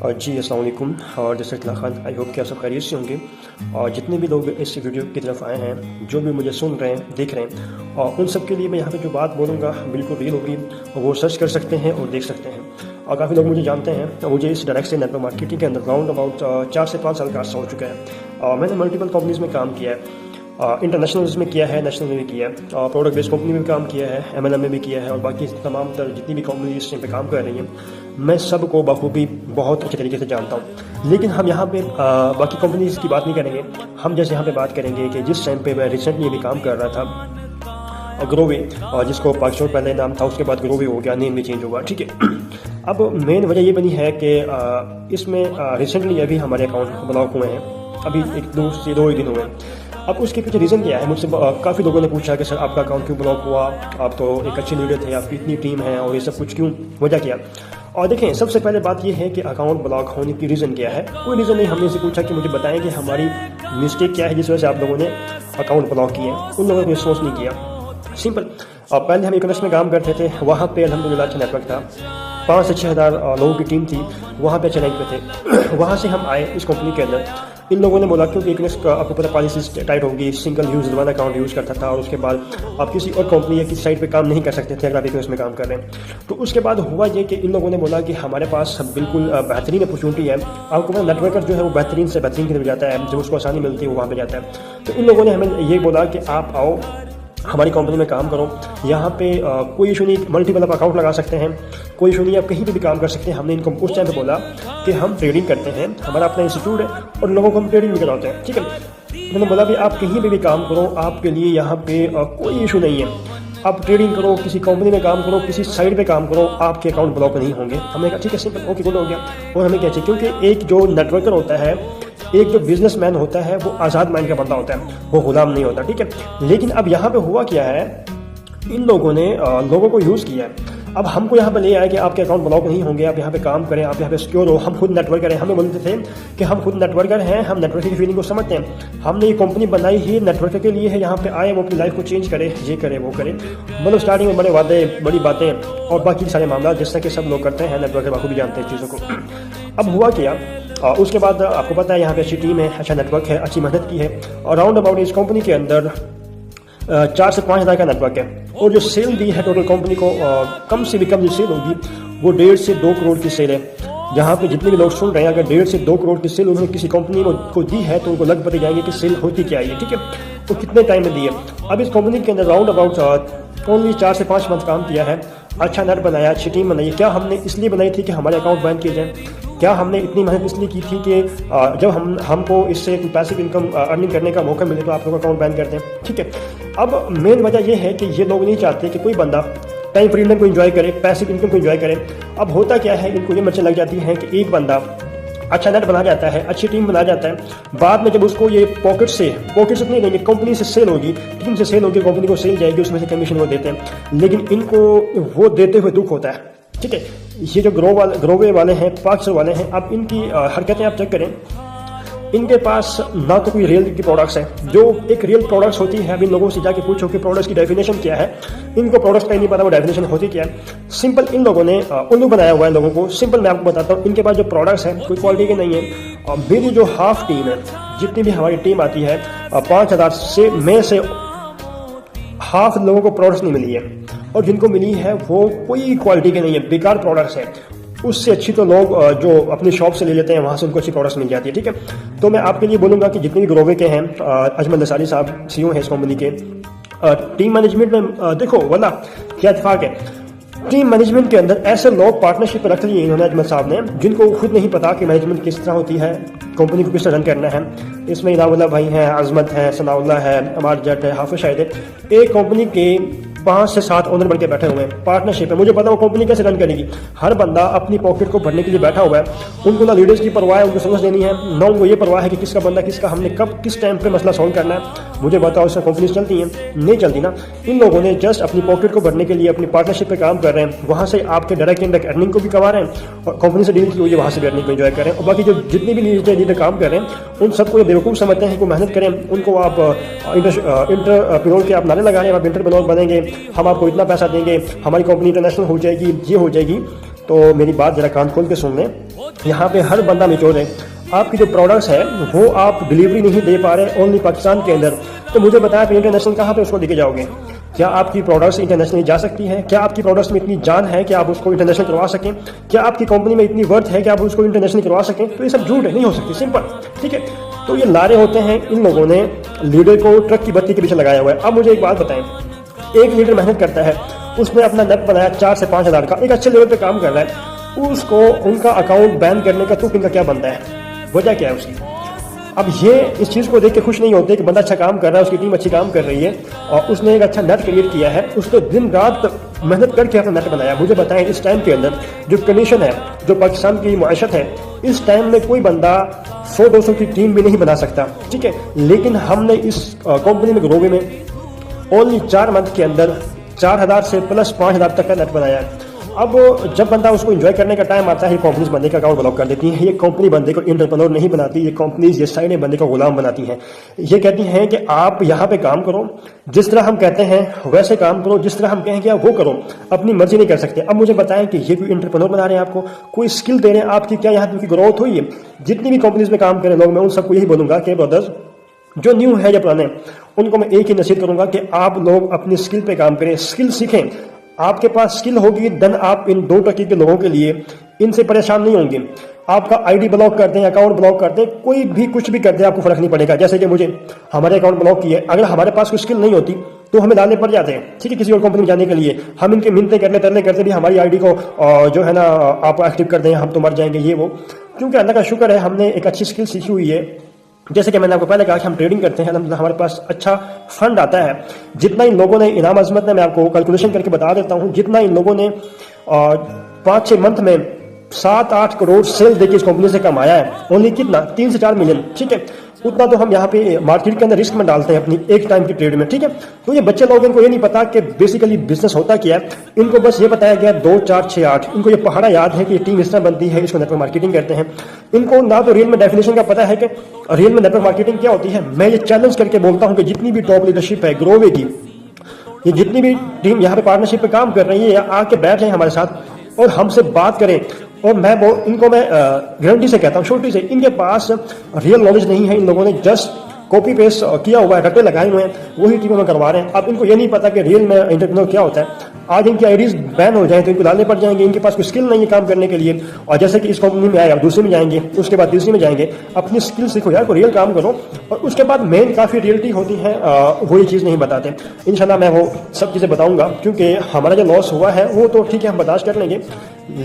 जी अस्सलाम वालेकुम। और जैसे इतला खान, आई होप कि आप सब खैरियत से होंगे। और जितने भी लोग इस वीडियो की तरफ आए हैं, जो भी मुझे सुन रहे हैं, देख रहे हैं, और उन सब के लिए मैं यहाँ पे जो बात बोलूँगा बिल्कुल रियल होगी। वो सर्च कर सकते हैं और देख सकते हैं। और काफ़ी लोग मुझे जानते हैं, तो मुझे इस डायरेक्ट से नेटवर्क मार्केटिंग के अंदर राउंड अबाउट 4 से 5 साल का अर्सा हो चुका है। और मैंने मल्टीपल कंपनीज़ में काम किया है। इंटरनेशनल में किया है, नेशनल में भी किया है, और प्रोडक्ट बेस्ड कंपनी में भी काम किया है, MLM में भी किया है, और बाकी तमाम जितनी भी कंपनी इस टाइम पे काम कर रही हैं, मैं सबको बखूबी बहुत अच्छे तरीके से जानता हूँ। लेकिन हम यहाँ पे बाकी कंपनीज की बात नहीं करेंगे। हम जैसे यहाँ पे बात करेंगे कि जिस टाइम पे मैं रिसेंटली भी काम कर रहा था, ग्रोवे, और जिसको पाकिस्तान पहले नाम था, उसके बाद ग्रोवे हो गया, नेम भी चेंज हुआ, ठीक है। अब मेन वजह ये बनी है कि इसमें रिसेंटली अभी हमारे अकाउंट ब्लॉक हुए हैं, अभी 1-2 ही दिन हुए हैं। अब उसके पीछे रीज़न क्या है? मुझसे काफ़ी लोगों ने पूछा कि सर आपका अकाउंट क्यों ब्लॉक हुआ, आप तो एक अच्छे लीडर थे, आपकी इतनी टीम है, और ये सब कुछ क्यों, वजह क्या? और देखें, सबसे पहले बात ये है कि अकाउंट ब्लॉक होने की रीज़न क्या है। कोई रीज़न नहीं, हमने से पूछा कि मुझे बताएं कि हमारी मिस्टेक क्या है जिस वजह से आप लोगों ने अकाउंट ब्लॉक किए। उन लोगों ने रिस्पॉन्स नहीं किया। सिंपल, पहले हम इकॉनॉमिक्स में काम करते थे, वहाँ पे अल्हम्दुलिल्लाह अच्छा नेटवर्क था, 5 से 6 हज़ार लोगों की टीम थी, वहाँ पे अच्छे रैंक पे थे। वहाँ से हम आए इस कंपनी के अंदर। इन लोगों ने बोला क्योंकि इकॉनॉमिक्स आपको पता पॉलिसी टाइट होगी, single use one account use करता था, और उसके बाद आप किसी और कंपनी या किसी साइट पे काम नहीं कर सकते थे अगर आप इकॉनॉमिक्स में काम कर रहे हैं। तो उसके बाद हुआ ये कि इन लोगों ने बोला कि हमारे पास बिल्कुल बेहतरीन अपॉर्चुनिटी है। आपको पता नेटवर्कर जो है वो बेहतरीन से बेहतरीन की तरफ जाता है, जब उसको आसानी मिलती है वो वहाँ पर जाता है। तो इन लोगों ने हमें ये बोला कि आप आओ, हमारी कंपनी में काम करो, यहाँ पे कोई इशू नहीं, मल्टीपल आप अकाउंट लगा सकते हैं, कोई इशू नहीं, आप कहीं पे भी काम कर सकते हैं। हमने इनको उस टाइम पे बोला कि हम ट्रेडिंग करते हैं, हमारा अपना इंस्टीट्यूट है, और लोगों को हम ट्रेडिंग भी कराते हैं, ठीक है। मैंने बोला भी आप कहीं पे भी काम करो, आपके लिए यहाँ पे कोई इशू नहीं है। आप ट्रेडिंग करो, किसी कंपनी में काम करो, किसी साइड पे काम करो, आपके अकाउंट ब्लॉक नहीं होंगे। हमने कहा ठीक है, सिंपल, ओके, गुड हो गया। और हमें क्या चाहिए, क्योंकि एक जो नेटवर्कर होता है, एक जो बिजनेसमैन होता है, वो आज़ाद माइंड का बंदा होता है, वो गुलाम नहीं होता, ठीक है। लेकिन अब यहाँ पे हुआ क्या है, इन लोगों ने लोगों को यूज़ किया है। अब हमको यहाँ पे ले आया कि आपके अकाउंट ब्लॉक नहीं होंगे, आप यहाँ पे काम करें, आप यहाँ पे सिक्योर हो। हम खुद नेटवर्कर हैं, हमें बोलते थे कि हम खुद नेटवर्कर हैं, हम नेटवर्क की फीलिंग को समझते हैं, हमने ये कंपनी बनाई ही नेटवर्कर के लिए है। यहाँ पे आए, वो अपनी लाइफ को चेंज करे, ये करे, वो करे। मतलब स्टार्टिंग में बड़े वादे, बड़ी बातें, और बाकी सारे मामला जिस तरह के सब लोग करते हैं, नेटवर्कर बाखूबी जानते हैं चीज़ों को। अब हुआ क्या, उसके बाद आपको पता है यहाँ पे अच्छी टीम है, अच्छा नेटवर्क है, अच्छी मेहनत की है, और राउंड अबाउट इस कंपनी के अंदर 4 से 5 हज़ार का नेटवर्क है। और जो सेल दी है टोटल कंपनी को, कम से भी कम जो सेल होगी वो 1.5 से 2 करोड़ की सेल है। जहाँ पे जितने भी लोग सुन रहे हैं, अगर 1.5 से 2 करोड़ की सेल उन्होंने किसी कंपनी को दी है, तो उनको लग पता जाएंगे कि सेल होती क्या है, ठीक है, तो कितने टाइम में दी है। अब इस कंपनी के अंदर राउंड अबाउट ओनली 4 से 5 मंथ काम किया है, अच्छा नेट बनाया, अच्छी टीम बनाई। क्या हमने इसलिए बनाई थी कि हमारे अकाउंट बैन किए जाएँ? क्या हमने इतनी मेहनत इसलिए की थी कि जब हमको इससे पैसिव इनकम अर्निंग करने का मौका मिले तो आप लोग अकाउंट बैन कर दें, ठीक है। अब मेन वजह यह है कि ये लोग नहीं चाहते कि कोई बंदा टाइम फ्रीडम को एंजॉय करे, पैसिव इनकम को एंजॉय करे। अब होता क्या है, इनको ये मर्जी लग जाती है कि एक बंदा अच्छा नेट बना जाता है, अच्छी टीम बना जाता है, बाद में जब उसको ये पॉकेट से नहीं लेंगे, कंपनी से सेल होगी, टीम से सेल होगी, कंपनी को सेल जाएगी, उसमें से कमीशन वो देते हैं। लेकिन इनको वो देते हुए दुख होता है, ठीक है। ये जो ग्रोवे वाले हैं, पाकिस्तान वाले हैं, अब इनकी हरकतें आप चेक करें, इनके पास ना तो कोई रियल की प्रोडक्ट्स है। जो एक रियल प्रोडक्ट्स होती है, अब इन लोगों से जाके पूछो कि प्रोडक्ट्स की डेफिनेशन क्या है, इनको प्रोडक्ट्स का नहीं पता वो डेफिनेशन होती क्या है। सिंपल, इन लोगों ने उल्लू बनाया हुआ है लोगों को। सिंपल मैं आपको बताता हूँ, इनके पास जो प्रोडक्ट्स हैं कोई क्वालिटी के नहीं है। और मेरी जो हाफ टीम है, जितनी भी हमारी टीम आती है, 5,000 से में से हाफ लोगों को प्रोडक्ट्स नहीं मिली है, और जिनको मिली है वो कोई क्वालिटी के नहीं है, बेकार प्रोडक्ट्स है। उससे अच्छी तो लोग जो अपनी शॉप से ले लेते हैं, वहाँ से उनको अच्छी प्रोडक्ट्स मिल जाती है, ठीक है। तो मैं आपके लिए बोलूँगा कि जितने भी ग्रोवे के हैं, अजमल अंसारी साहब CEO हैं इस कंपनी के, टीम मैनेजमेंट में देखो वल्ला क्या इत्तेफाक है, टीम मैनेजमेंट के अंदर ऐसे लोग पार्टनरशिप रख लिए इन्होंने अजमल साहब ने, जिनको खुद नहीं पता कि मैनेजमेंट किस तरह होती है, कंपनी को किस तरह रन करना है। इसमें इनामुल्लाह भाई हैं, अजमत है, सनाउल्लाह है, अमार जट है, हाफिज शाहिद है। एक कंपनी के 5 से 7 ओनर बन के बैठे हुए हैं, पार्टनरशिप है। मुझे पता वो कंपनी कैसे रन करेगी। हर बंदा अपनी पॉकेट को भरने के लिए बैठा हुआ है। उनको ना लीडर्स की परवाह है, उनको समझ देनी है, ना उनको ये परवाह है कि किसका बंदा किसका हमने कब किस टाइम पे मसला सॉल्व करना है। मुझे बताओ, इसमें कंपनीज चलती हैं? नहीं चलती ना। इन लोगों ने जस्ट अपनी पॉकेट को भरने के लिए अपनी पार्टनरशिप पे काम कर रहे हैं, वहाँ से आपके डायरेक्ट इनडायरेक्ट अर्निंग को भी कमा रहे हैं, और कंपनी से डील की हुई है वहाँ से भी अर्निंग को एंजॉय कर रहे हैं। और बाकी जो जितने भी लीडर काम कर रहे हैं, उन सबको बेवकूफ़ समझते हैं कि मेहनत करें, उनको आप इंटरप्रेन्योर के आप नारे लगा रहे हैं, आप इंटरप्रेन्योर बनेंगे, हम आपको इतना देंगे, हमारी कंपनी इंटरनेशनल हो जाएगी, ये हो जाएगी। तो मेरी बात जरा कान खोल के सुन लें। यहाँ पे हर बंदा मेच्योर है। आपकी जो प्रोडक्ट्स है वो आप डिलीवरी नहीं दे पा रहे ओनली पाकिस्तान के अंदर, तो मुझे बताया फिर इंटरनेशनल कहाँ पे उसको लेके जाओगे? क्या आपकी प्रोडक्ट्स इंटरनेशनल जा सकती है? क्या आपकी प्रोडक्ट्स में इतनी जान है कि आप उसको इंटरनेशनल करवा सकें? क्या आपकी कंपनी में इतनी वर्थ है कि आप उसको इंटरनेशनल करवा सकें? तो ये सब झूठ है, नहीं हो सकती, सिंपल, ठीक है। तो ये लारे होते हैं, इन लोगों ने लीडर को ट्रक की बत्ती के पीछे लगाया हुआ है। अब मुझे एक बात बताएं, एक लीडर मेहनत करता है, उसने अपना नेट बनाया 4 से 5 हज़ार का, एक अच्छे लेवल पे काम कर रहा है, उसको उनका अकाउंट बैन करने का तुक इनका क्या बनता है? वजह क्या है उसकी? अब ये इस चीज़ को देख के खुश नहीं होते कि बंदा अच्छा काम कर रहा है, उसकी टीम अच्छी काम कर रही है और उसने एक अच्छा नेट क्रिएट किया है, उसने दिन रात मेहनत करके अपना नेट बनाया। मुझे बताएं, इस टाइम के अंदर जो कंडीशन है, जो पाकिस्तान की मुआशत है, इस टाइम में कोई बंदा 100-200 की टीम भी नहीं बना सकता, ठीक है। लेकिन हमने इस कंपनी में, ग्रोवे में, ओनली 4 मंथ के अंदर 4000 से प्लस 5000 तक का नेट बनाया है। अब जब बंदा उसको एंजॉय करने का टाइम आता है, कंपनीज बंदे का अकाउंट ब्लॉक कर देती हैं। ये कंपनी बंदे को एंटरप्रेन्योर नहीं बनाती, ये कंपनीज, ये साइडें बंदे को गुलाम बनाती हैं। ये कहती हैं कि आप यहाँ पे काम करो, जिस तरह हम कहते हैं वैसे काम करो, जिस तरह हम कहेंगे आप वो करो, अपनी मर्जी नहीं कर सकते। अब मुझे बताएं कि ये कोई एंटरप्रेन्योर बना रहे हैं आपको, कोई स्किल दे रहे हैं आपकी? क्या यहाँ की ग्रोथ हुई है? जितनी भी कंपनीज में काम करें लोग, मैं उन सबको यही बोलूंगा कि ब्रदर्स, जो न्यू है या पुराने, उनको मैं एक ही नसीहत करूंगा कि आप लोग अपनी स्किल पे काम करें, स्किल सीखें। आपके पास स्किल होगी, देन आप इन 2% के लोगों के लिए इनसे परेशान नहीं होंगे। आपका आईडी ब्लॉक कर दें, अकाउंट ब्लॉक कर दें, कोई भी कुछ भी कर दे, आपको फर्क नहीं पड़ेगा। जैसे कि मुझे हमारे अकाउंट ब्लॉक किए, अगर हमारे पास कोई स्किल नहीं होती तो हमें डालने पड़ जाते हैं, ठीक है, किसी और कंपनी में जाने के लिए। हम इनके मिन्नतें करने तरले करते भी हमारी आईडी को जो है ना आप एक्टिव कर दें, हम तो मर जाएंगे, ये वो। क्योंकि अल्लाह का शुक्र है, हमने एक अच्छी स्किल सीखी हुई है। जैसे कि मैंने आपको पहले कहा कि हम ट्रेडिंग करते हैं, हमारे पास अच्छा फंड आता है। जितना इन लोगों ने, इनाम अजमत ने, मैं आपको कैलकुलेशन करके बता देता हूं, जितना इन लोगों ने 5-6 मंथ में 7-8 करोड़ सेल देके इस कंपनी से कमाया है, ओनली कितना, 3 से 4 मिलियन, ठीक है। उतना तो हम यहाँ पे मार्केट के अंदर रिस्क में डालते हैं अपनी एक टाइम की ट्रेड में, ठीक है। तो ये बच्चे लोग, इनको ये नहीं पता कि बेसिकली बिजनेस होता क्या है। इनको बस ये बताया गया 2, 4, 6, 8, इनको ये पहाड़ा याद है कि ये टीम इस तरह बनती है, इसको नेटवर्क मार्केटिंग कहते हैं। इनको ना तो रियल में डेफिनेशन का पता है कि रियल में नेटवर्क मार्केटिंग क्या होती है। मैं ये चैलेंज करके बोलता हूँ कि जितनी भी टॉप लीडरशिप है ग्रोवे की, ये जितनी भी टीम यहाँ पे पार्टनरशिप पे काम कर रही है, आके बैठ जाए हमारे साथ और हमसे बात करें। और मैं इनको मैं गारंटी से कहता हूँ, छोटी से, इनके पास रियल नॉलेज नहीं है। इन लोगों ने जस्ट कॉपी पेस्ट किया हुआ है, रट्टे लगाए हुए हैं, वही टीमों में करवा रहे हैं। अब इनको ये नहीं पता कि रियल में एंटरप्रेन्योर क्या होता है। आज इनकी आईडीज बैन हो जाए तो इनको डालने पड़ जाएंगे, इनके पास कोई स्किल नहीं है काम करने के लिए। और जैसे कि इस कंपनी में आए, अब दूसरी में जाएंगे, उसके बाद तीसरी में जाएंगे। अपनी स्किल सीखो यार, को रियल काम करो। और उसके बाद मेन काफ़ी रियलिटी होती है, वो ये चीज़ नहीं बताते। इंशाल्लाह मैं वो सब चीज़ें बताऊंगा, क्योंकि हमारा जो लॉस हुआ है वो तो ठीक है, हम बर्दाश्त कर लेंगे।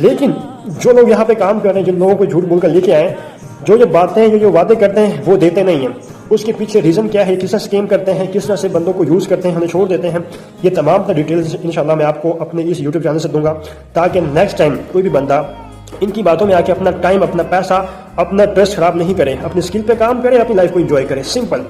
लेकिन जो लोग यहाँ पे काम कर रहे हैं, जिन लोगों को झूठ बोल कर लेके आए, जो बातें हैं, जो वादे करते हैं वो देते नहीं हैं, उसके पीछे रीज़न क्या है, किस तरह स्कीम करते हैं, किस तरह से बंदों को यूज़ करते हैं, हमें छोड़ देते हैं, ये तमाम का डिटेल्स इंशाल्लाह मैं आपको अपने इस यूट्यूब चैनल से दूंगा, ताकि नेक्स्ट टाइम कोई भी बंदा इनकी बातों में आके अपना टाइम, अपना पैसा, अपना ट्रस्ट खराब नहीं करे, अपनी स्किल पे काम करे, अपनी लाइफ को एंजॉय करे, सिंपल।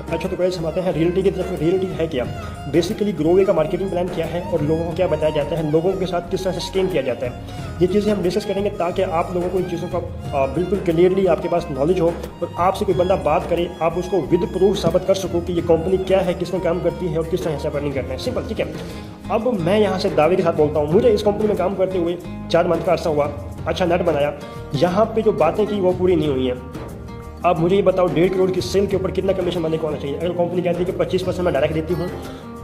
अच्छा, तो गाइस हम आते हैं रियलिटी की तरफ। रियलिटी है क्या? बेसिकली ग्रोवे का मार्केटिंग प्लान क्या है और लोगों को क्या बताया जाता है, लोगों के साथ किस तरह से स्कीम किया जाता है, ये चीज़ें हम डिस्कस करेंगे, ताकि आप लोगों को इन चीज़ों का बिल्कुल क्लियरली आपके पास नॉलेज हो और आपसे कोई बंदा बात करे, आप उसको विद प्रूफ साबित कर सको कि ये कंपनी क्या है, किस तरह काम करती है और किस तरह ऐसा अर्निंग करना है, सिंपल, ठीक है। अब मैं यहाँ से दावे के साथ बोलता हूँ, मुझे इस कंपनी में काम करते हुए 4 मंथ का अर्सा हुआ, अच्छा नेट बनाया। यहाँ पर जो बातें की वो पूरी नहीं हुई हैं। अब मुझे ये बताओ, 1.5 करोड़ की सेल के ऊपर कितना कमीशन बंदे को आना चाहिए? अगर कंपनी कहती है कि 25% मैं डायरेक्ट देती हूँ,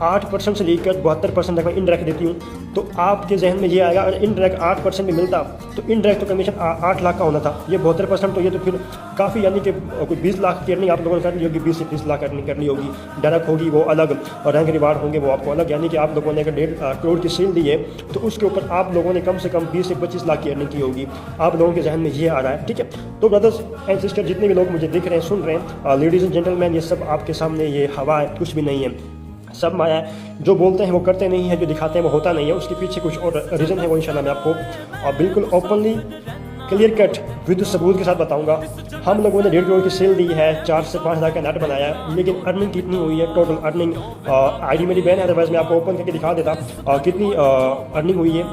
8% से लेकर 72% तक मैं इनडायरेक्ट देती हूँ, तो आपके जहन में ये आएगा, अगर इनडायरेक्ट 8% भी मिलता तो इनडायरेक्ट तो कमीशन 8 लाख का होना था, ये 72%, तो ये तो फिर काफ़ी, यानी कि कोई 20 लाख की अर्निंग आप लोगों ने करनी होगी, 20 से 30 लाख अर्निंग करनी होगी। डायरेक्ट होगी वो अलग और रैंक रिवार्ड होंगे वो आपको अलग, यानी कि आप लोगों ने अगर 1.5 करोड़ की सेल दी है तो उसके ऊपर आप लोगों ने कम से कम 20 से 25 लाख की अर्निंग की होगी। आप लोगों के जहन में ये आ रहा है, ठीक है। तो ब्रदर्स एंड सिस्टर, जितने भी लोग मुझे देख रहे हैं, सुन रहे हैं, लेडीज़ एंड जेंटलमैन, ये सब आपके सामने ये हवा है, कुछ भी नहीं है, सब माया है। जो बोलते हैं वो करते नहीं है, जो दिखाते हैं वो होता नहीं है, उसके पीछे कुछ और रीज़न है, वो इंशाल्लाह मैं आपको बिल्कुल ओपनली क्लियर कट विद सबूत के साथ बताऊंगा। हम लोगों ने 1.5 करोड़ की सेल दी है, 4 से 5 हज़ार का नेट बनाया है, लेकिन अर्निंग कितनी हुई है, टोटल अर्निंग, आईडी मेरी बैन है, अदरवाइज मैं आपको ओपन करके दिखा देता कितनी अर्निंग हुई है।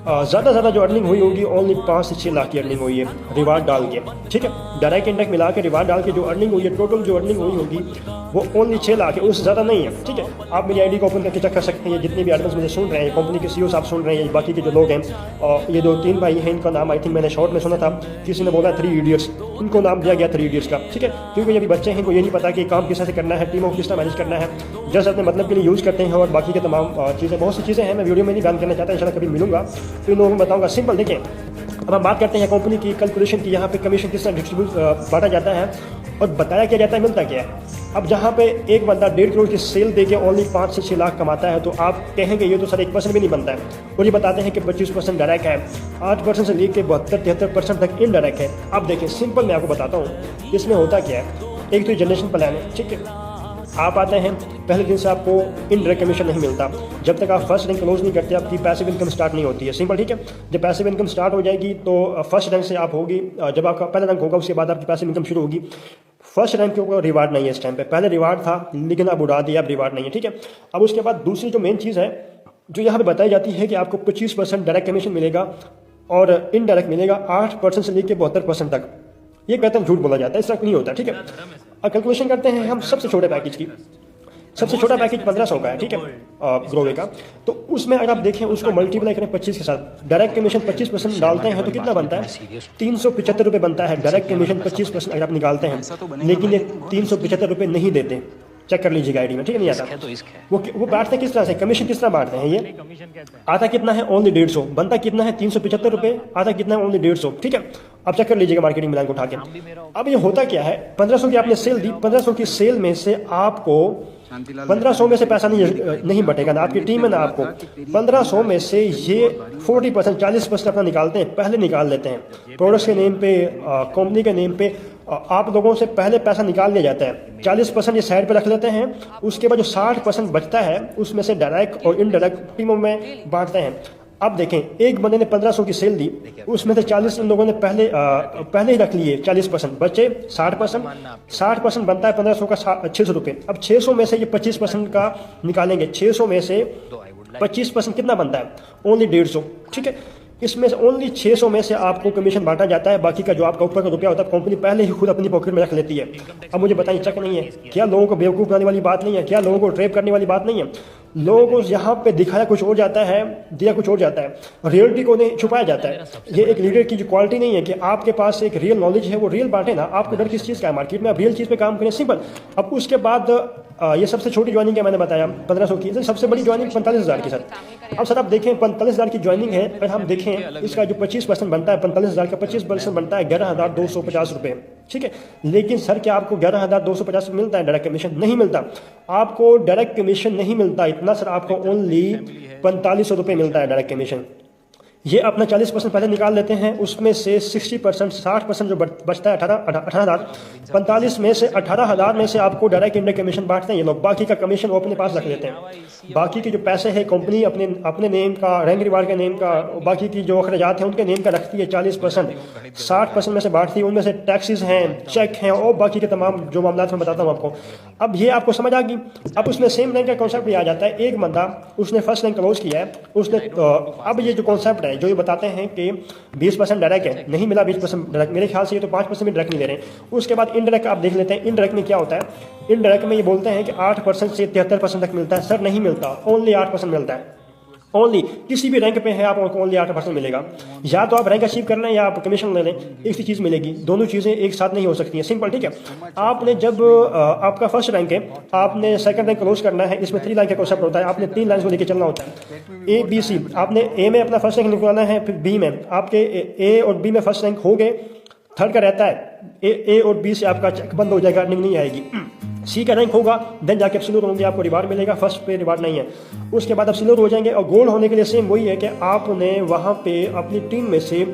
ज़्यादा ज़्यादा जो अर्निंग हुई होगी ओनली 5 से 6 लाख की अर्निंग हुई है रिवार्ड डाल के, ठीक है। डायरेक्ट इंडेक्स मिला के रिवार्ड डाल के जो अर्निंग हुई है, टोटल जो अर्निंग हुई होगी वो ओनली 6 लाख है, उससे ज़्यादा नहीं है, ठीक है। आप मेरी आईडी को ओपन करके चेक कर सकते हैं। जितने भी एडमिन्स मुझे सुन रहे हैं, कंपनी के सीईओ साहब सुन रहे हैं, बाकी के जो लोग हैं, और ये 2-3 भाई हैं, इनका नाम आई थिंक मैंने शॉर्ट में सुना था, किसी ने बोला 3 इडियट्स, इनको नाम दिया गया 3 इडियट्स का, ठीक है। क्योंकि ये भी बच्चे हैं, इनको ये नहीं पता कि काम किस तरह से करना है, टीमों को किस तरह मैनेज करना है, जस्ट अपने मतलब के लिए यूज़ करते हैं। और बाकी के तमाम चीज़ें, बहुत सी चीज़ें हैं, मैं वीडियो में नहीं बयान करना चाहता, इंशाल्लाह कभी मिलूंगा तो इन लोगों को बताऊंगा। सिंपल देखें, अब हम बात करते हैं कंपनी की कैलकुलेशन की, यहाँ पे कमीशन किस तरह डिस्ट्रीब्यूट बांटा जाता है और बताया क्या जाता है, मिलता क्या है। अब जहाँ पे एक बंदा 1.5 करोड़ की सेल देके ओनली 5 से 6 लाख कमाता है, तो आप कहेंगे ये तो सर 1% भी नहीं बनता है। और ये बताते हैं कि 25% डायरेक्ट है, 8% से लेकर 72-73% तक इनडायरेक्ट है। अब देखें, सिंपल मैं आपको बताता हूँ इसमें होता क्या है। एक तो जनरेशन प्लान है, ठीक है। आप आते हैं, पहले दिन से आपको इनडायरेक्ट कमीशन नहीं मिलता जब तक आप फर्स्ट रैंक क्लोज नहीं करते, आपकी पैसिव इनकम स्टार्ट नहीं होती है। सिंपल, ठीक है। जब पैसिव इनकम स्टार्ट हो जाएगी तो फर्स्ट रैंक से आप होगी, जब आपका पहला रैंक होगा उसके बाद आपकी पैसिव इनकम शुरू होगी। फर्स्ट रैंक के ऊपर रिवार्ड नहीं है इस टाइम पे, पहले रिवार्ड था लेकिन अब उड़ा दिया, अब रिवार्ड नहीं है, ठीक है। अब उसके बाद दूसरी जो मेन चीज़ है जो यहाँ पे बताई जाती है कि आपको 25% डायरेक्ट कमीशन मिलेगा और इनडायरेक्ट मिलेगा 8% से लेकर 72% तक। ये कहते हैं झूठ बोला जाता है, इस तरह नहीं होता, ठीक है। अब कैलकुलेशन करते हैं हम सबसे छोटे पैकेज की। सबसे छोटा पैकेज 1500 का है, ठीक है, ग्रोवे का। तो उसमें अगर आप देखें, उसको मल्टीप्लाई करें 25 के साथ, डायरेक्ट कमीशन 25% डालते हैं तो कितना बनता है, 375 रुपये बनता है। डायरेक्ट कमीशन 25% अगर आप निकालते हैं, लेकिन ये 375 रुपये नहीं देते। चेक कर लीजिएगा आईडी में, ठीक है, नहीं आता। वो बांटते किस तरह से, कमीशन किस तरह बांटते हैं, ये आता कितना है ओनली 150, बनता कितना है 375 रुपये, आता कितना है ओनली 150, ठीक है। अब चेक कर लीजिएगा मार्केटिंग मिलान को उठा के। अब ये होता क्या है, 1500 की आपने सेल दी, 1500 की सेल में से आपको 1500 में से पैसा नहीं बटेगा ना आपकी टीम में ना आपको। 1500 में से ये 40% 40% अपना निकालते हैं, पहले निकाल लेते हैं प्रोडक्ट्स के नेम पे, कंपनी के नेम पे। आप लोगों से पहले पैसा निकाल लिया जाता है, 40% ये साइड पे रख लेते हैं। उसके बाद जो 60% बचता है उसमें से डायरेक्ट और इनडायरेक्ट टीमों में बांटते हैं। अब देखें, एक बंदे ने 1500 की सेल दी, उसमें से 40 इन लोगों ने पहले ही रख लिए, 40% बचे 60% बनता है 1500 का 600 रुपये। अब 600 में से ये 25% का निकालेंगे, 600 में से 25% कितना बनता है, ओनली 150, ठीक है। इसमें से ओनली 600 में से आपको कमीशन बांटा जाता है, बाकी का जो आपका ऊपर का रुपया होता है कंपनी पहले ही खुद अपनी पॉकेट में रख लेती है। अब मुझे बताइए, चेक नहीं है क्या, लोगों को बेवकूफ़ बनाने वाली बात नहीं है क्या, लोगों को ट्रैप करने वाली बात नहीं है। लोगों को यहाँ पे दिखाया कुछ और जाता है, दिया कुछ और जाता है, रियलिटी को नहीं छुपाया जाता है। ये एक लीडर की जो क्वालिटी नहीं है कि आपके पास एक रियल नॉलेज है, वो रियल बांटे ना। आपको डर किस चीज़ का है, मार्केट में आप रियल चीज़ पे काम करें, सिंपल। अब उसके बाद ये सबसे छोटी ज्वाइनिंग है, मैंने बताया 1500 की, सबसे बड़ी ज्वाइनिंग 45,000 की सर। अब सर आप देखें 45,000 की ज्वाइनिंग है, अगर हम देखें इसका जो 25% बनता है 45,000 का 25% बनता है 11,250 रुपये, ठीक है। लेकिन सर क्या आपको 11,250 मिलता है डायरेक्ट कमीशन? नहीं मिलता, आपको डायरेक्ट कमीशन नहीं मिलता इतना सर, आपको ओनली 4500 रुपये मिलता है डायरेक्ट कमीशन। ये अपना 40% पहले निकाल लेते हैं, उसमें से 60% 60% जो बचता है 18,000, 45 में से 18,000 में से आपको डायरेक्ट इंडेक्स कमीशन बांटते हैं ये लोग, बाकी का कमीशन वो अपने पास रख लेते हैं। बाकी के जो पैसे हैं कंपनी अपने नेम का, रैंक रिवार्ड के नेम का, बाकी की जो अखराजात हैं उनके नेम का रखती है 40%, 60% में से बांटती है, उनमें से टैक्सेस हैं, चेक हैं और बाकी के तमाम जो मामला मैं बताता हूँ आपको। अब ये आपको समझ आ गई। अब उसमें सेम रैंक का कॉन्सेप्ट भी आ जाता है। एक बंदा उसने फर्स्ट रैंक क्लोज किया है, उसने अब ये जो कॉन्सेप्ट है जो ये बताते हैं कि 20% डायरेक्ट है, नहीं मिला 20% डायरेक्ट, मेरे ख्याल से ये तो 5% भी डायरेक्ट नहीं दे रहे हैं। उसके बाद इनडायरेक्ट आप देख लेते हैं, इनडायरेक्ट में क्या होता है। इनडायरेक्ट में ये बोलते हैं कि 8% से 73% तक मिलता है, सर नहीं मिलता, ओनली 8% मिलता है। ओनली किसी भी रैंक पे है आपको ओनली 8% मिलेगा। या तो आप रैंक अचीव कर लें या आप कमीशन ले लें, एक ही चीज़ मिलेगी, दोनों चीज़ें एक साथ नहीं हो सकती हैं, सिंपल, ठीक है। आपने जब आपका फर्स्ट रैंक है, आपने सेकंड रैंक क्लोज करना है, इसमें 3 लाइन का कॉन्सेप्ट होता है, आपने 3 लाइन को लेकर चलना होता है। ABC, आपने ए में अपना फर्स्ट रैंक निकलवाना है, फिर बी में आपके ए और बी में फर्स्ट रैंक हो गए, थर्ड का रहता है ए और बी से आपका चेक बंद हो जाएगा, अर्निंग नहीं आएगी। सी का रैंक होगा, देन जाके आप सिल्वर होंगे, आपको रिवार्ड मिलेगा, फर्स्ट पे रिवार्ड नहीं है। उसके बाद आप सिल्वर हो जाएंगे और गोल्ड होने के लिए सेम वही है कि आपने वहाँ पे अपनी टीम में से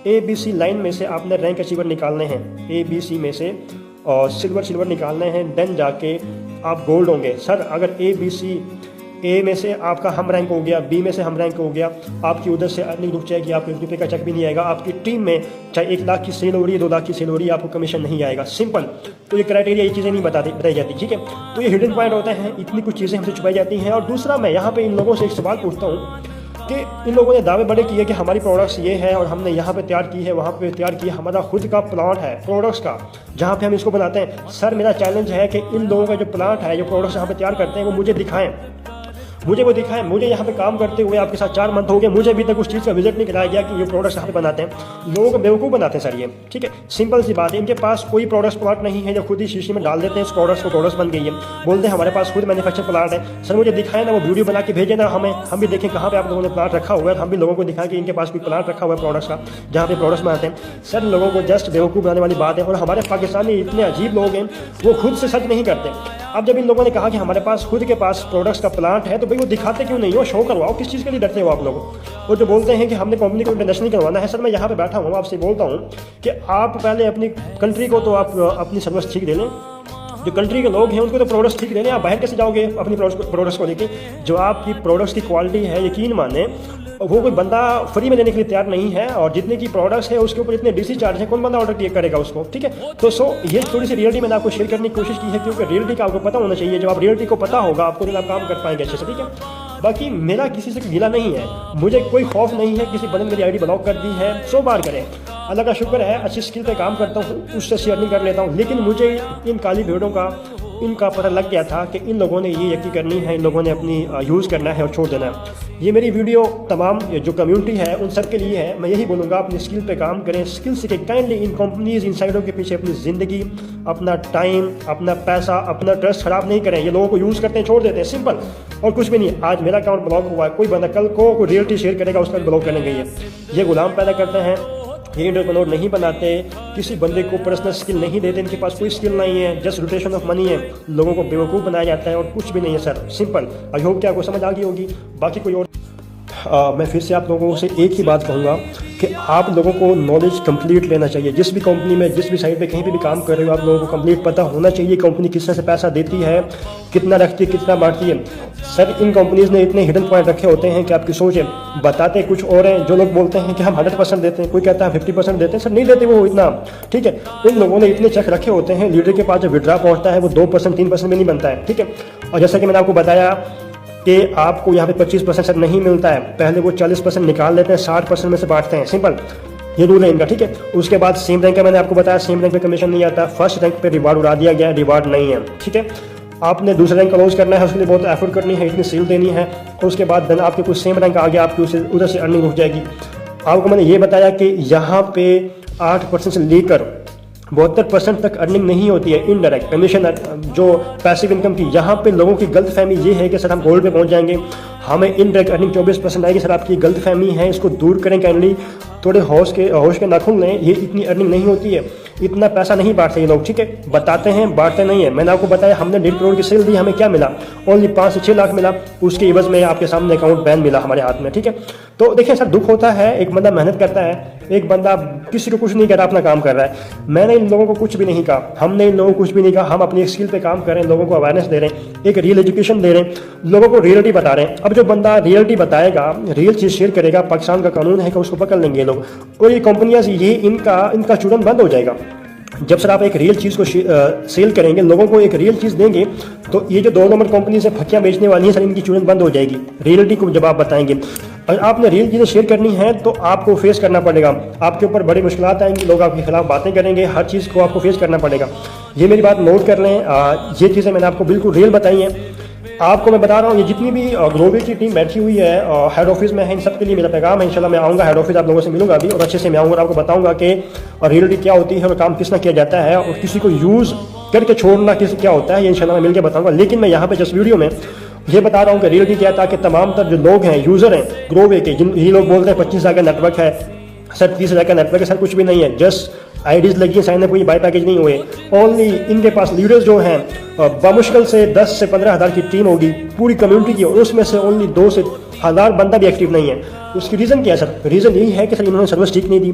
ABC लाइन में से आपने रैंक अचीवर निकालने हैं, ABC में से और सिल्वर निकालने हैं, देन जाके आप गोल्ड होंगे। सर अगर ABC ए में से आपका हम रैंक हो गया, बी में से हम रैंक हो गया, आपकी उधर से अर्निंग रुक जाएगी, आपको 1 रुपये का चेक भी नहीं आएगा, आपकी टीम में चाहे 1 लाख की सेल हो रही है, 2 लाख की सेल हो रही है, आपको कमीशन नहीं आएगा, सिंपल। तो ये क्राइटेरिया, ये चीज़ें नहीं बताई जाती, ठीक है। तो ये हिडन पॉइंट होता है, इतनी कुछ चीज़ें हमसे छुपाई जाती हैं। और दूसरा, मैं यहाँ पे इन लोगों से एक सवाल पूछता हूँ कि इन लोगों ने दावे बड़े किए कि हमारी प्रोडक्ट्स ये है और हमने यहाँ पे तैयार की है, वहाँ पे तैयार की है, हमारा खुद का प्लांट है प्रोडक्ट्स का जहाँ पे हम इसको बनाते हैं। सर मेरा चैलेंज है कि इन लोगों का जो प्लांट है, जो प्रोडक्ट्स यहाँ पे तैयार करते हैं, वो मुझे दिखाएं, मुझे वो दिखाएं। मुझे यहाँ पे काम करते हुए आपके साथ 4 मंथ हो गए, मुझे अभी तक उस चीज़ का विजिट नहीं कराया गया कि ये प्रोडक्ट्स यहाँ पे बनाते हैं। लोगों को बेवकूफ़ बनाते हैं सर ये, ठीक है, सिंपल सी बात है। इनके पास कोई प्रोडक्ट्स प्लांट नहीं है, जो खुद ही शीशी में डाल देते हैं इस प्रोडक्ट्स को, प्रोडक्ट्स बन गई है, बोलते हैं हमारे पास खुद मैन्युफैक्चर प्लांट है। सर मुझे दिखाएं ना, वो वीडियो बना के भेजें ना हमें, हम भी देखें कहाँ पे आप लोगों ने प्लांट रखा हुआ है, हम भी लोगों को दिखाएं कि इनके पास कोई प्लांट रखा हुआ है प्रोडक्ट्स का जहाँ पे प्रोडक्ट्स बनाते हैं। सर लोगों को जस्ट बेवकूफ़ बनाने वाली बात है। और हमारे पाकिस्तानी इतने अजीब लोग हैं, वो खुद से सच नहीं करते। अब जब इन लोगों ने कहा कि हमारे पास खुद के पास प्रोडक्ट्स का प्लांट है, तो भाई वो दिखाते क्यों नहीं हो, शो करवाओ। किस चीज़ के लिए डरते हो आप लोग। और जो बोलते हैं कि हमने कंपनी को इंटरनेशनल करवाना है, सर मैं यहाँ पे बैठा हूँ, आपसे बोलता हूँ कि आप पहले अपनी कंट्री को तो आप अपनी सर्विस ठीक दे लें। जो कंट्री के लोग हैं उनको तो प्रोडक्ट्स ठीक देने, आप बाहर कैसे जाओगे अपनी प्रोडक्ट्स को लेके। जो आपकी प्रोडक्ट्स की क्वालिटी है, यकीन माने वो कोई बंदा फ्री में देने के लिए तैयार नहीं है। और जितने की प्रोडक्ट्स है उसके ऊपर इतने डीसी चार्ज है, कौन बंदा ऑर्डर करेगा उसको, ठीक है। तो ये थोड़ी सी रियलिटी मैंने आपको शेयर करने की कोशिश की है, क्योंकि रियलिटी का आपको पता होना चाहिए। जब आप रियलिटी को पता होगा आपको, तो आप काम कर पाएंगे अच्छे से, ठीक है। बाकी मेरा किसी से गिला नहीं है, मुझे कोई खौफ नहीं है किसी बंदे ने मेरी आईडी ब्लॉक कर दी है, 100 बार करें, अल्लाह का शुक्र है, अच्छी स्किल पे काम करता हूँ, उससे शेयर नहीं कर लेता हूँ। लेकिन मुझे इन काली भेड़ों का इनका पता लग गया था कि इन लोगों ने ये यकीन करनी है, इन लोगों ने अपनी यूज़ करना है और छोड़ देना है। ये मेरी वीडियो तमाम जो कम्युनिटी है उन सब के लिए है। मैं यही बोलूँगा, अपनी स्किल पे काम करें, स्किल सीखें। काइंडली इन कंपनीज, इन साइडों के पीछे अपनी ज़िंदगी, अपना टाइम, अपना पैसा, अपना ट्रस्ट खराब नहीं करें। ये लोगों को यूज़ करते हैं, छोड़ देते हैं, सिंपल। और कुछ भी नहीं। आज मेरा अकाउंट ब्लॉक हुआ है, कोई बंदा कल को कोई रियलिटी शेयर करेगा, उसका ब्लॉक करने गई है। ये गुलाम पैदा करते हैं, ये एंटरप्रेन्योर नहीं बनाते, किसी बंदे को पर्सनल स्किल नहीं देते, इनके पास कोई स्किल नहीं है, जस्ट रोटेशन ऑफ मनी है। लोगों को बेवकूफ़ बनाया जाता है और कुछ भी नहीं है सर, सिंपल। आई होप कि आपको समझ आ गई होगी। बाकी कोई और मैं फिर से आप लोगों से एक ही बात कहूँगा कि आप लोगों को नॉलेज कंप्लीट लेना चाहिए। जिस भी कंपनी में, जिस भी साइड पे, कहीं पे भी काम कर रहे हो, आप लोगों को कंप्लीट पता होना चाहिए कंपनी किस तरह से पैसा देती है, कितना रखती है, कितना बांटती है। सर इन कंपनीज़ ने इतने हिडन पॉइंट रखे होते हैं कि आपकी सोच है, बताते कुछ और हैं। जो लोग बोलते हैं कि हम 100% देते हैं, कोई कहता है 50% देते हैं, सर नहीं देते वो इतना, ठीक है। इन लोगों ने इतने चेक रखे होते हैं, लीडर के पास जब विड्रा पहुँचता है वो 2%, 3% में नहीं बनता है, ठीक है। और जैसा कि मैंने आपको बताया कि आपको यहाँ पे 25% सर नहीं मिलता है, पहले वो 40% निकाल लेते हैं, 60% में से बांटते हैं, सिंपल। ये रूल है इनका, ठीक है। उसके बाद सेम रैंक का मैंने आपको बताया, सेम रैंक पे कमीशन नहीं आता, फर्स्ट रैंक पे रिवार्ड उड़ा दिया गया, रिवार्ड नहीं है, ठीक है। आपने दूसरे रैंक क्लोज करना है, उसके लिए बहुत एफर्ट करनी है, इतनी सेल देनी है, और उसके बाद देन आपके कुछ सेम रैंक आ गया, आपकी उसे उधर से अर्निंग रुक जाएगी। आपको मैंने ये बताया कि यहाँ पे 8% से लेकर 72% तक अर्निंग नहीं होती है, इनडायरेक्ट कमीशन जो पैसिव इनकम की। यहाँ पे लोगों की गलत फहमी ये है कि सर हम गोल्ड पे पहुँच जाएंगे, हमें इनडायरेक्ट अर्निंग 24% आएगी। सर आपकी गलत फहमी है, इसको दूर करें काइंडली। थोड़े होश के नाखून लें, ये इतनी अर्निंग नहीं होती है, इतना पैसा नहीं बांटते ये लोग, ठीक है। बताते हैं, बांटते नहीं है। मैंने आपको बताया, हमने 1.5 करोड़ की सेल दी, हमें क्या मिला, ओनली 5 से 6 लाख मिला, उसके एवज में आपके सामने अकाउंट बैन मिला हमारे हाथ में, ठीक है। तो देखिए सर, दुख होता है, एक बंदा मेहनत करता है, एक बंदा किसी को कुछ नहीं कर रहा, अपना काम कर रहा है। मैंने इन लोगों को कुछ भी नहीं कहा, हमने इन लोगों को कुछ भी नहीं कहा, हम अपनी स्किल पे काम कर रहे हैं, लोगों को अवेयरनेस दे रहे हैं, एक रियल एजुकेशन दे रहे हैं, लोगों को रियलिटी बता रहे हैं। अब जो बंदा रियलिटी बताएगा, रियल चीज़ शेयर करेगा, पाकिस्तान का कानून है कि उसको पकड़ लेंगे लोग, और ये कंपनियां, ये इनका चूरन बंद हो जाएगा। जब सर आप एक रियल चीज़ को सेल करेंगे, लोगों को एक रियल चीज़ देंगे, तो ये जो 2 नंबर कंपनी से फकियाँ बेचने वाली हैं सर, इनकी चूरन बंद हो जाएगी। रियलिटी को जब आप बताएंगे, और आपने रियल चीज़ें शेयर करनी है, तो आपको फेस करना पड़ेगा, आपके ऊपर बड़ी मुश्किलात आएंगी, लोग आपके खिलाफ बातें करेंगे, हर चीज़ को आपको फेस करना पड़ेगा। ये मेरी बात नोट कर लें, ये चीज़ें मैंने आपको बिल्कुल रियल बताई हैं। आपको मैं बता रहा हूँ, ये जितनी भी ग्लोबल की टीम बैठी हुई है हेड ऑफिस में है, इन सब के लिए मेरा पैगाम है। इंशाल्लाह मैं आऊँगा हेड ऑफिस, आप लोगों से मिलूंगा भी, और अच्छे से मैं आऊँगा और आपको बताऊँगा कि रियलिटी क्या होती है और काम किस तरह किया जाता है, और किसी को यूज़ करके छोड़ना किस क्या होता है, ये इंशाल्लाह मैं मिलकर बताऊँगा। लेकिन मैं यहाँ पे जस्ट वीडियो में ये बता रहा हूँ कि रियलिटी क्या, ताकि तमाम तर जो लोग हैं, यूज़र हैं ग्रोवे के, जिन ये लोग बोलते हैं 25,000 का नेटवर्क है सर, 30,000 का नेटवर्क है सर, कुछ भी नहीं है। जस्ट आईडीज लगी है, साइन अप कोई बाय पैकेज नहीं हुए। ओनली इनके पास लीडर्स जो हैं, बमुश्किल से 10 से 15 हज़ार की टीम होगी पूरी कम्युनिटी की, और उसमें से ओनली 2 से 1000 बंदा भी एक्टिव नहीं है। उसकी रीज़न क्या है सर? रीज़न यही है कि सर इन्होंने सर्विस ठीक नहीं दी,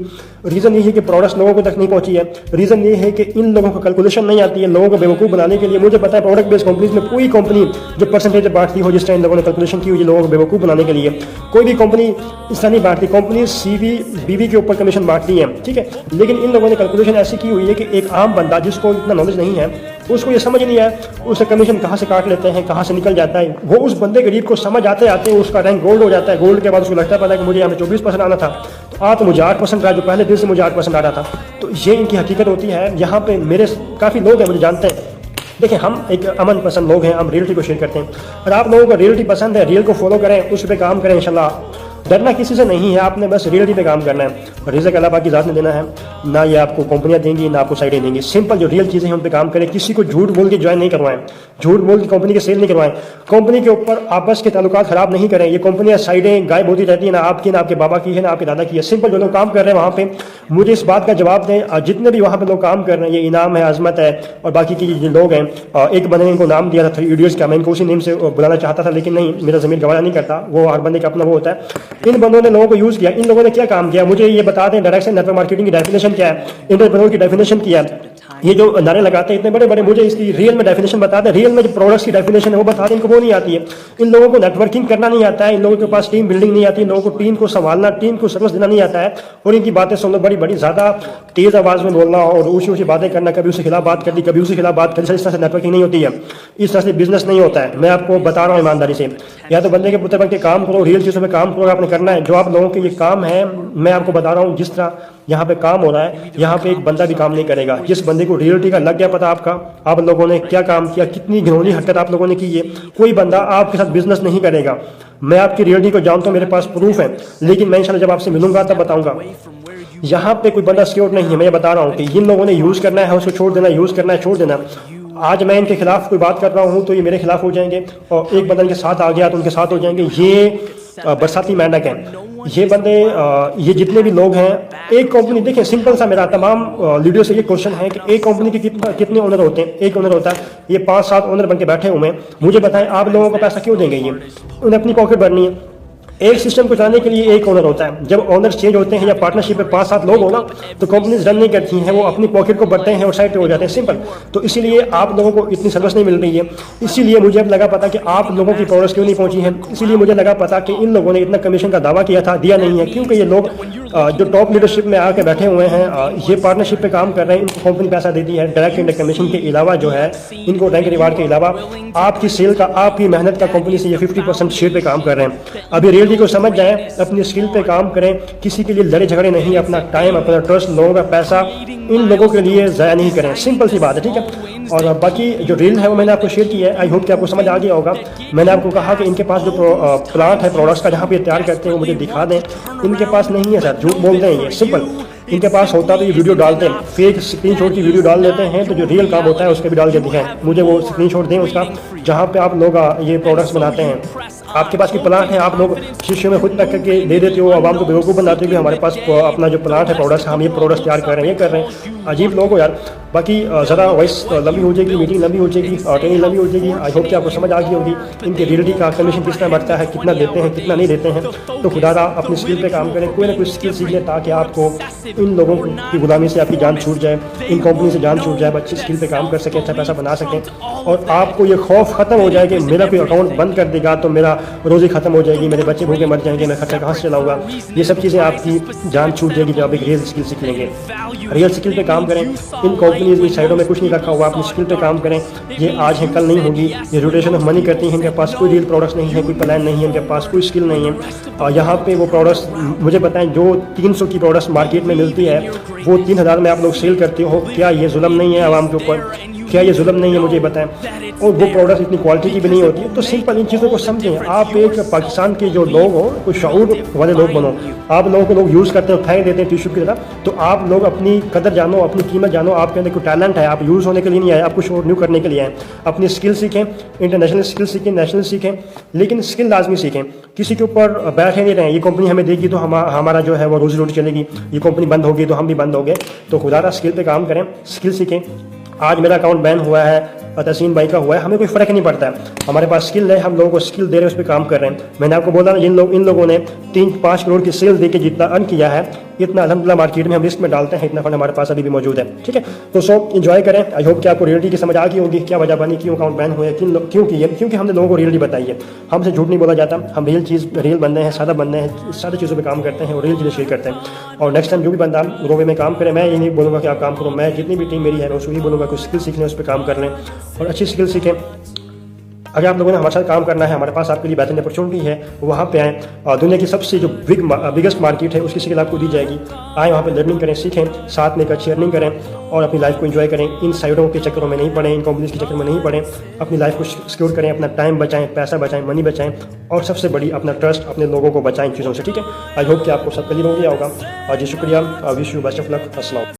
रीज़न यही है कि प्रोडक्ट्स लोगों को तक नहीं पहुंची है, रीज़न ये है कि इन लोगों को कैलकुलेशन नहीं आती है लोगों को बेवकूफ़ बनाने के लिए। मुझे पता है प्रोडक्ट बेस्ड कंपनीज में कोई कंपनी जो परसेंटेज बांटती हो जिस टाइम लोगों ने कैलकुलेशन की हुई लोगों को बेवकूफ़ बनाने के लिए, कोई भी कंपनी इस तरह नहीं बांटती। कंपनी CV BV के ऊपर कमीशन बांटती है, ठीक है, लेकिन इन लोगों ने कैलकुलेशन ऐसी की हुई है कि एक आम बंदा जिसको इतना नॉलेज नहीं है उसको ये समझ नहीं आया उसका कमीशन कहाँ से काट लेते हैं, कहाँ से निकल जाता है। वो उस बंदे गरीब को समझ आते आते उसका रैंक गोल्ड हो जाता है। गोल्ड के बाद उसको लगता है कि मुझे यहाँ पे 24% आना था, तो तो मुझे 8% रहा, जो पहले दिन से मुझे 8% आ रहा था। तो ये इनकी हकीकत होती है। यहाँ पे मेरे काफ़ी लोग हैं मुझे जानते हैं। देखिए, हम एक अमन पसंद लोग हैं, हम रियलिटी को शेयर करते हैं। अगर आप लोगों को रियलिटी पसंद है, रियल को फॉलो करें, उस पर काम करें, इंशाल्लाह डरना किसी से नहीं है। आपने बस रियलिटी पे काम करना है। रिज़्क अल्लाह पाक की ज़ात ने देना है, ना ये आपको कंपनियां देंगी ना आपको साइडें देंगी। सिंपल जो रियल चीज़ें हैं उन पे काम करें। किसी को झूठ बोल के ज्वाइन नहीं करवाएं, झूठ बोल के कंपनी के सेल नहीं करवाएं, कंपनी के ऊपर आपस के ताल्लुकात खराब नहीं करें। ये कंपनियां साइडें गायब होती रहती है, ना आपकी ना आपके बाबा की है ना आपके दादा की है। सिंपल जो लोग काम कर रहे हैं वहाँ पे मुझे इस बात का जवाब दें, जितने भी वहाँ पे लोग काम कर रहे हैं, ये इनाम है, अजमत है और बाकी के जो लोग हैं। एक बंदे ने इनको नाम दिया था 3 इडियट्स का, मैं इनको उसी नेम से बुलाना चाहता था लेकिन नहीं, मेरा ज़मीर गवारा नहीं करता, वो हर बंदे का अपना वो होता है। इन बंदों ने लोगों को यूज़ किया। इन लोगों ने क्या काम किया मुझे ये बता दें। डायरेक्ट नेटवर्क मार्केटिंग की डेफिनेशन क्या है, एंटरप्रेन्योर की डेफिनेशन क्या है। ये जो नारे लगाते हैं इतने बड़े बड़े, मुझे इसकी रियल में डेफिनेशन बता दें। रियल में जो प्रोडक्ट्स की डेफिनेशन है वो बता दें, इनको वो नहीं आती है। इन लोगों को नेटवर्किंग करना नहीं आता है, इन लोगों के पास टीम बिल्डिंग नहीं आती, इन लोगों को टीम को संभालना, टीम को सर्विस देना नहीं आता है। और इनकी बातें सुन लो, बड़ी बड़ी ज़्यादा तेज़ आवाज़ में बोलना और ऊँची ऊँची बातें करना, कभी उसके खिलाफ बात कर दी, कभी उसके खिलाफ बात कर दी। इस तरह से नेटवर्किंग नहीं होती है, इस तरह से बिजनेस नहीं होता है। मैं आपको बता रहा हूँ ईमानदारी से, या तो बंदे के पुत्र बन के काम करो, रियल चीज़ों पर काम करो, आपने करना है जो आप लोगों के ये काम है। मैं आपको बता रहा हूँ जिस तरह यहाँ पे काम हो रहा है, यहाँ पे एक बंदा भी काम नहीं करेगा। जिस बंदे को रियलिटी का लग गया पता आपका, आप लोगों ने क्या काम किया, कितनी घिनौनी हरकत आप लोगों ने की है, कोई बंदा आपके साथ बिजनेस नहीं करेगा। मैं आपकी रियलिटी को जानता हूँ, मेरे पास प्रूफ है, लेकिन मैं इंशाल्लाह जब आपसे मिलूंगा तब बताऊंगा। यहाँ पे कोई बंदा सिक्योर नहीं है। मैं बता रहा हूँ कि जिन लोगों ने यूज़ करना है उसको छोड़ देना, यूज़ करना है छोड़ देना। आज मैं इनके खिलाफ कोई बात कर रहा हूँ तो ये मेरे खिलाफ हो जाएंगे, और एक बंदा इनके साथ आ गया तो उनके साथ हो जाएंगे। ये बरसाती मेंढक हैं ये बंदे। ये जितने भी लोग हैं, एक कंपनी, देखिए सिंपल सा मेरा तमाम वीडियो से ये क्वेश्चन है कि एक कंपनी के कितने ओनर होते हैं? एक ओनर होता है, ये 5-7 ओनर बन के बैठे हुए हैं। मुझे बताएं आप लोगों को पैसा क्यों देंगे? ये उन्हें अपनी पॉकेट भरनी है। एक सिस्टम को चलाने के लिए एक ओनर होता है। जब ओनर चेंज होते हैं या पार्टनरशिप में 5-7 लोग हो ना, तो कंपनीज रन नहीं करती हैं, वो अपनी पॉकेट को भरते हैं और साइड पे हो जाते हैं, सिंपल। तो इसीलिए आप लोगों को इतनी सर्विस नहीं मिल रही है। इसीलिए मुझे अब लगा पता कि आप लोगों की प्रोडक्ट्स क्यों नहीं पहुंची है। इसीलिए मुझे लगा पता कि इन लोगों ने इतना कमीशन का दावा किया था, दिया नहीं है, क्योंकि ये लोग जो टॉप लीडरशिप में आके बैठे हुए हैं, ये पार्टनरशिप पे काम कर रहे हैं, इनको कंपनी पैसा देती है डायरेक्ट इंडायरेक्ट कमीशन के अलावा, जो है इनको रैंक रिवार्ड के अलावा आपकी सेल का, आपकी मेहनत का कंपनी से ये 50% शेयर पे काम कर रहे हैं। अभी रियलिटी को समझ जाएं, अपनी स्किल पे काम करें, किसी के लिए लड़े झगड़े नहीं, अपना टाइम, अपना ट्रस्ट, लोगों का पैसा इन लोगों के लिए ज़ाया नहीं करें। सिंपल सी बात है, ठीक है। और बाकी जो रील है वो मैंने आपको शेयर किया है, आई होप कि आपको समझ आ गया होगा। मैंने आपको कहा कि इनके पास जो प्लांट है प्रोडक्ट्स का जहाँ पे तैयार करते हैं वो मुझे दिखा दें। इनके पास नहीं है सर, झूठ बोलते हैं ये, सिंपल। इनके पास होता तो ये वीडियो डालते हैं, फेक स्क्रीनशॉट की वीडियो डाल देते हैं, तो जो रियल काम होता है उसके भी डाल के दिखाएं। मुझे वो स्क्रीनशॉट दें उसका जहाँ पे आप लोग ये प्रोडक्ट्स बनाते हैं। आपके पास की प्लांट है, आप लोग शीशे में खुद पैक करके दे देते हो, आवाम को बेवकूफ़ बनाते हो कि हमारे पास अपना जो प्लांट है प्रोडक्ट्स, हम ये प्रोडक्ट्स तैयार कर रहे हैं, ये कर रहे हैं। अजीब लोग हो यार। बाकी ज़रा वॉइस लंबी हो जाएगी, मीटिंग लंबी हो जाएगी, ट्रेनिंग लंबी हो जाएगी। आई होप कि आपको समझ आ गई होगी इनके रियलिटी का कमीशन किस तरह बढ़ता है, कितना देते हैं, कितना नहीं देते हैं। तो खुदारा अपनी स्किल पे काम करें, कोई ना कोई स्किल सीख लें, ताकि आपको इन लोगों की गुलामी से आपकी जान छूट जाए, इन कंपनी से जान छूट जाए, अच्छी स्किल पे काम कर सकें, अच्छा पैसा बना सकें, और आपको ये खौफ ख़त्म हो जाए कि मेरा कोई अकाउंट बंद कर देगा तो मेरा रोज़ी ख़त्म हो जाएगी, मेरे बच्चे भूखे मर जाएंगे, मैं खर्चा कहाँ से चलाऊंगा। ये सब चीज़ें आपकी जान छूट जाएगी जब आप एक रियल स्किल सीख लेंगे। रियल स्किल पे काम करें। इन कंपनीज की साइडों में कुछ नहीं रखा हुआ, अपनी स्किल पे काम करें। ये आज है कल नहीं होगी। ये रोटेशन ऑफ मनी करती हैं, इनके पास कोई रियल प्रोडक्ट्स नहीं है, कोई प्लान नहीं है, इनके पास कोई स्किल नहीं है। और यहाँ पे वो प्रोडक्ट्स मुझे बताएं, जो 300 की प्रोडक्ट्स मार्केट में मिलती है वो 3000 में आप लोग सेल करते हो। क्या ये जुल्म नहीं है आवाम के ऊपर? क्या ये जुल्म नहीं है? मुझे बताएं। और वो प्रोडक्ट इतनी क्वालिटी की भी नहीं होती है। तो सिंपल इन चीज़ों को समझें। आप एक पाकिस्तान के जो लोग हो, कुछ शऊर वाले लोग बनो। आप लोगों को लोग यूज़ करते हैं, फेंक देते हैं टिश्यू की तरह। तो आप लोग अपनी कदर जानो, अपनी कीमत जानो। आपके अंदर कोई टैलेंट है, आप यूज़ होने के लिए नहीं आए, आप कुछ और न्यू करने के लिए आए। अपनी स्किल सीखें, इंटरनेशनल स्किल सीखें, नेशनल सीखें, लेकिन स्किल लाजमी सीखें। किसी के ऊपर बैठे नहीं रहें, ये कंपनी हमें देगी तो हमारा जो है वो रोजी रोटी चलेगी, ये कंपनी बंद होगी तो हम भी बंद हो गए। तो खुदारा स्किल पे काम करें, स्किल सीखें। आज मेरा अकाउंट बैन हुआ है, तहसीन भाई का हुआ है, हमें कोई फ़र्क नहीं पड़ता है। हमारे पास स्किल है, हम लोगों को स्किल दे रहे हैं, उस पर काम कर रहे हैं। मैंने आपको बोला ना, इन लोगों ने 3-5 करोड़ की सेल दे के जितना अर्न किया है, इतना अल्हम्दुलिल्लाह मार्केट में हम रिस्क में डालते हैं, इतना फंड हमारे पास अभी भी मौजूद है। ठीक है, तो सो इन्जॉय करें। आई होप कि आपको रियलिटी की समझ आ गई होगी, क्या वजह बनी, क्यों अकाउंट बैन हुए, क्यों किए, क्योंकि हमने लोगों को रियलिटी बताई है। हमसे झूठ नहीं बोला जाता, हम रियल बंदे हैं, सादा बंदे हैं, सारी चीज़ों पर काम करते हैं और रियल चीज़ें शेयर करते हैं। और नेक्स्ट टाइम जो भी बंदा रोवे में काम करे, मैं ये नहीं बोलूँगा कि आप काम करो, मैं जितनी भी टीम मेरी है मैं उसको यही बोलूँगा कि स्किल सीख लें, उस पर काम कर लें और अच्छी स्किल सीखें। अगर आप लोगों ने हमारे साथ काम करना है, हमारे पास आपके लिए बेहतरीन अपॉर्चुनिटी है, वहाँ पे आएँ। और दुनिया की सबसे जो बिगेस्ट मार्केट है, उसकी स्किल आपको दी जाएगी। आए वहाँ पे लर्निंग करें, सीखें, साथ में एक अच्छी अर्निंग करें और अपनी लाइफ को एंजॉय करें। इन साइडों के चक्करों में नहीं पड़ें, इन कंपनीज के चक्कर में नहीं पड़ें। अपनी लाइफ को सिक्योर करें, अपना टाइम बचाएं, पैसा बचाएं, मनी बचाएं और सबसे बड़ी अपना ट्रस्ट, अपने लोगों को बचाएं इन चीज़ों से। ठीक है, आई होप कि आपको सब क्लियर हो गया होगा। जी शुक्रिया, wish you best of luck. अस्सलाम।